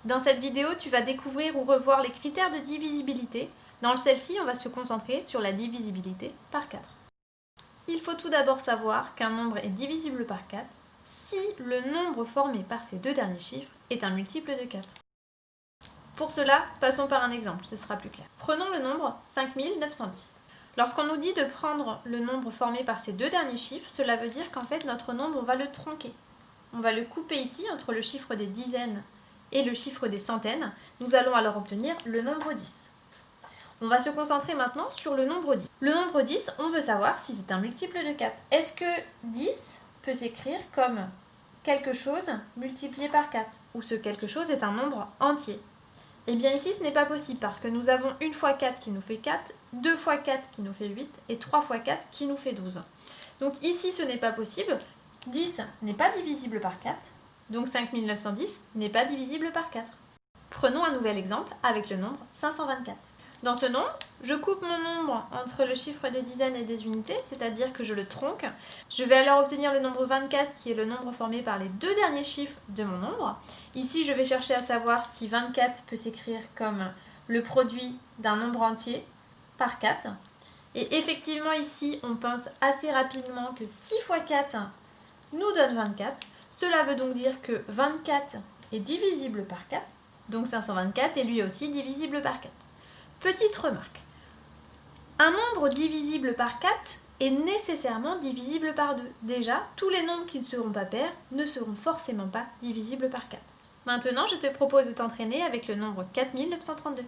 Dans cette vidéo, tu vas découvrir ou revoir les critères de divisibilité. Dans celle-ci, on va se concentrer sur la divisibilité par 4. Il faut tout d'abord savoir qu'un nombre est divisible par 4 si le nombre formé par ces deux derniers chiffres est un multiple de 4. Pour cela, passons par un exemple, ce sera plus clair. Prenons le nombre 5910. Lorsqu'on nous dit de prendre le nombre formé par ces deux derniers chiffres, cela veut dire qu'en fait notre nombre, on va le tronquer. On va le couper ici entre le chiffre des dizaines et le chiffre des centaines. Nous allons alors obtenir le nombre 10. On va se concentrer maintenant sur le nombre 10. Le nombre 10, on veut savoir si c'est un multiple de 4. Est-ce que 10 peut s'écrire comme quelque chose multiplié par 4 ou ce quelque chose est un nombre entier? Eh bien ici ce n'est pas possible parce que nous avons 1 fois 4 qui nous fait 4, 2 fois 4 qui nous fait 8 et 3 fois 4 qui nous fait 12. Donc ici ce n'est pas possible, 10 n'est pas divisible par 4, donc 5910 n'est pas divisible par 4. Prenons un nouvel exemple avec le nombre 524. Dans ce nombre, je coupe mon nombre entre le chiffre des dizaines et des unités, c'est-à-dire que je le tronque. Je vais alors obtenir le nombre 24 qui est le nombre formé par les deux derniers chiffres de mon nombre. Ici, je vais chercher à savoir si 24 peut s'écrire comme le produit d'un nombre entier par 4. Et effectivement, ici, on pense assez rapidement que 6 fois 4 nous donne 24. Cela veut donc dire que 24 est divisible par 4, donc 524 est lui aussi divisible par 4. Petite remarque, un nombre divisible par 4 est nécessairement divisible par 2. Déjà, tous les nombres qui ne seront pas pairs ne seront forcément pas divisibles par 4. Maintenant, je te propose de t'entraîner avec le nombre 4932.